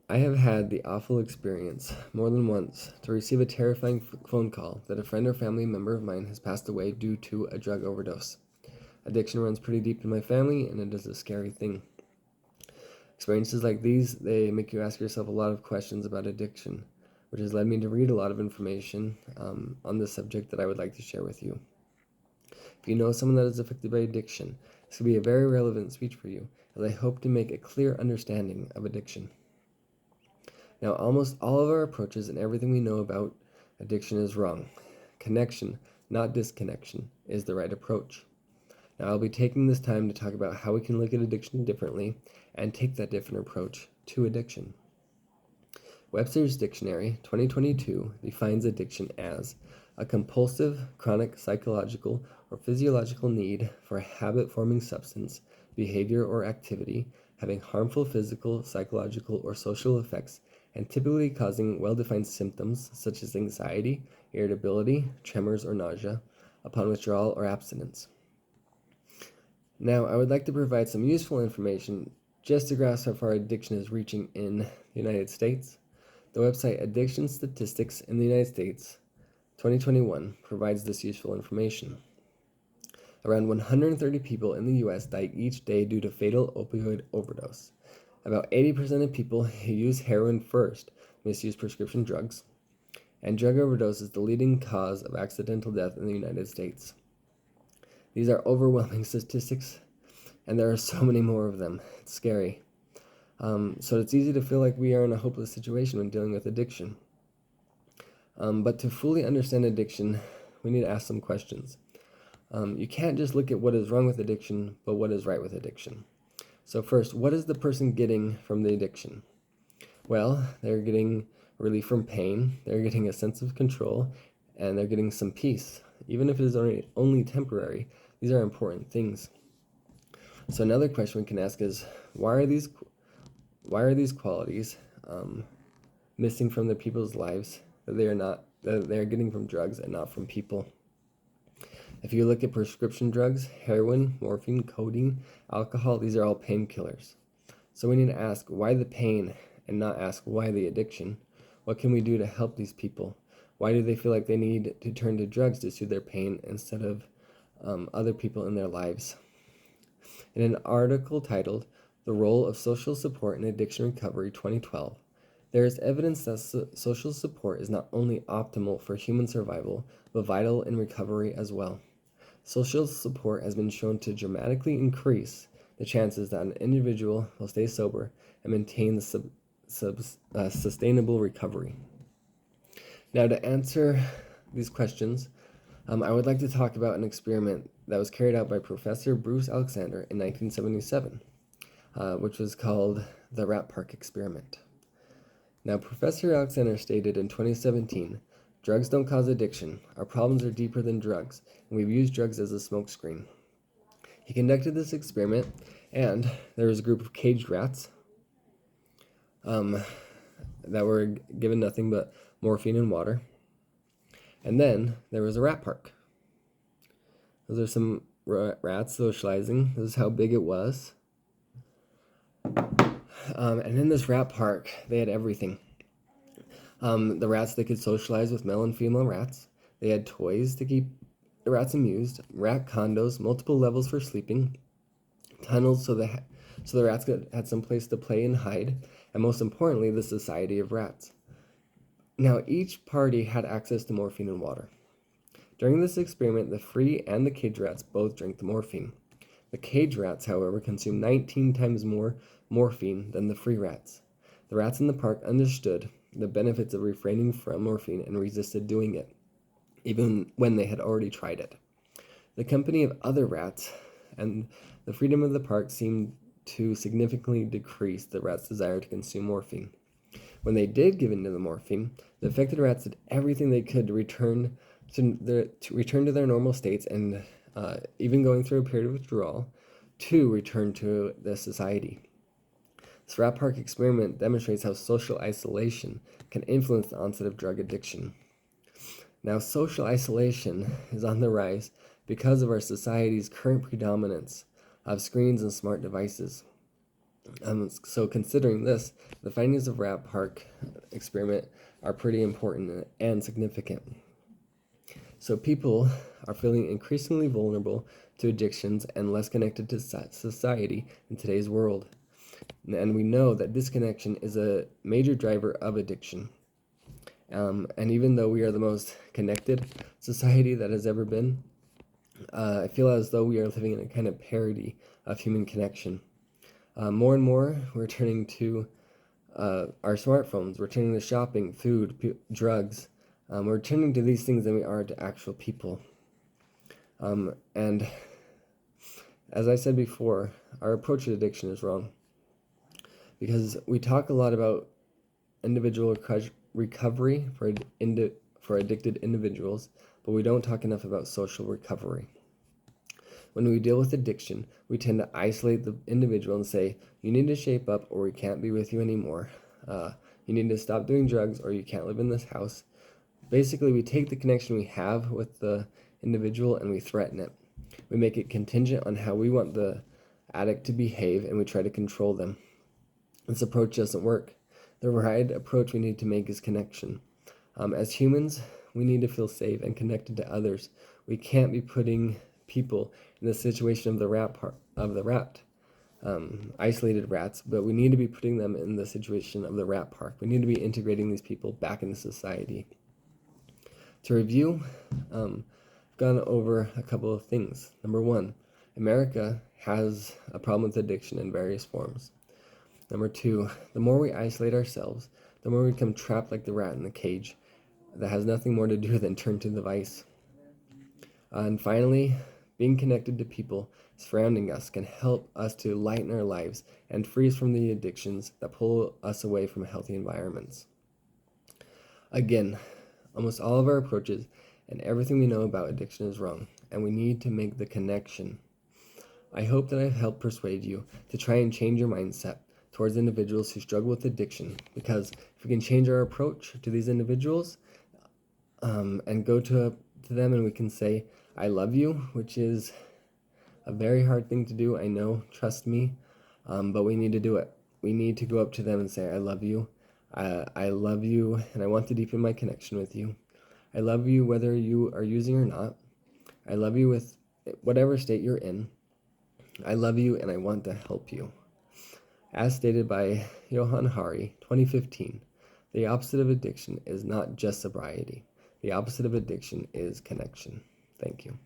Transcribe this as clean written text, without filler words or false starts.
I have had the awful experience, more than once, to receive a terrifying phone call that a friend or family member of mine has passed away due to a drug overdose. Addiction runs pretty deep in my family, and it is a scary thing. Experiences like these, they make you ask yourself a lot of questions about addiction, which has led me to read a lot of information on this subject that I would like to share with you. If you know someone that is affected by addiction, this could be a very relevant speech for you, as I hope to make a clear understanding of addiction. Now, almost all of our approaches and everything we know about addiction is wrong. Connection, not disconnection, is the right approach. Now, I'll be taking this time to talk about how we can look at addiction differently and take that different approach to addiction. Webster's Dictionary 2022 defines addiction as a compulsive, chronic psychological or physiological need for a habit-forming substance, behavior, or activity having harmful physical, psychological, or social effects and typically causing well-defined symptoms such as anxiety, irritability, tremors, or nausea upon withdrawal or abstinence. Now, I would like to provide some useful information just to grasp how far addiction is reaching in the United States. The website Addiction Statistics in the United States 2021 provides this useful information. Around 130 people in the U.S. die each day due to fatal opioid overdose. About 80% of people who use heroin first misuse prescription drugs, and drug overdose is the leading cause of accidental death in the United States. These are overwhelming statistics, and there are so many more of them. It's scary. So it's easy to feel like we are in a hopeless situation when dealing with addiction. But to fully understand addiction, we need to ask some questions. You can't just look at what is wrong with addiction, but what is right with addiction. So first, what is the person getting from the addiction? Well, they're getting relief from pain, they're getting a sense of control, and they're getting some peace. Even if it is only temporary, these are important things. So another question we can ask is, why are these qualities missing from the people's lives that they are getting from drugs and not from people? If you look at prescription drugs, heroin, morphine, codeine, alcohol, these are all painkillers. So we need to ask why the pain and not ask why the addiction. What can we do to help these people? Why do they feel like they need to turn to drugs to soothe their pain instead of other people in their lives? In an article titled The Role of Social Support in Addiction Recovery 2012, there is evidence that social support is not only optimal for human survival, but vital in recovery as well. Social support has been shown to dramatically increase the chances that an individual will stay sober and maintain the sustainable recovery. Now, to answer these questions, I would like to talk about an experiment that was carried out by Professor Bruce Alexander in 1977, which was called the Rat Park Experiment. Now, Professor Alexander stated in 2017, drugs don't cause addiction. Our problems are deeper than drugs, and we've used drugs as a smokescreen. He conducted this experiment, and there was a group of caged rats that were given nothing but morphine and water. And then there was a rat park. Those are some rats socializing. This is how big it was. And in this rat park, they had everything. The rats, they could socialize with male and female rats. They had toys to keep the rats amused, rat condos, multiple levels for sleeping, tunnels so the rats had some place to play and hide, and most importantly, the Society of Rats. Now, each party had access to morphine and water. During this experiment, the free and the cage rats both drank the morphine. The cage rats, however, consumed 19 times more morphine than the free rats. The rats in the park understood the benefits of refraining from morphine and resisted doing it, even when they had already tried it. The company of other rats and the freedom of the park seemed to significantly decrease the rats' desire to consume morphine. When they did give in to the morphine, the affected rats did everything they could to return to their normal states, and even going through a period of withdrawal, to return to the society. This rat park experiment demonstrates how social isolation can influence the onset of drug addiction. Now, social isolation is on the rise because of our society's current predominance of screens and smart devices. So considering this, the findings of Rat Park experiment are pretty important and significant. So people are feeling increasingly vulnerable to addictions and less connected to society in today's world. And we know that disconnection is a major driver of addiction. And even though we are the most connected society that has ever been, I feel as though we are living in a kind of parody of human connection. More and more, we're turning to our smartphones, we're turning to shopping, food, drugs. We're turning to these things than we are to actual people. And as I said before, our approach to addiction is wrong. Because we talk a lot about individual recovery for addicted individuals, but we don't talk enough about social recovery. When we deal with addiction, we tend to isolate the individual and say, you need to shape up or we can't be with you anymore. You need to stop doing drugs or you can't live in this house. Basically, we take the connection we have with the individual and we threaten it. We make it contingent on how we want the addict to behave and we try to control them. This approach doesn't work. The right approach we need to make is connection. As humans, we need to feel safe and connected to others. We can't be putting people in the situation of the rat, isolated rats, but we need to be putting them in the situation of the rat park. We need to be integrating these people back into society. To review, I've gone over a couple of things. Number one, America has a problem with addiction in various forms. Number two, the more we isolate ourselves, the more we become trapped like the rat in the cage that has nothing more to do than turn to the vice. And finally, being connected to people surrounding us can help us to lighten our lives and free us from the addictions that pull us away from healthy environments. Again, almost all of our approaches and everything we know about addiction is wrong, and we need to make the connection. I hope that I've helped persuade you to try and change your mindset towards individuals who struggle with addiction, because if we can change our approach to these individuals and go to them and we can say, I love you, which is a very hard thing to do, I know, trust me, but we need to do it. We need to go up to them and say, I love you. I love you, and I want to deepen my connection with you. I love you whether you are using or not. I love you with whatever state you're in. I love you, and I want to help you. As stated by Johann Hari, 2015, the opposite of addiction is not just sobriety. The opposite of addiction is connection. Thank you.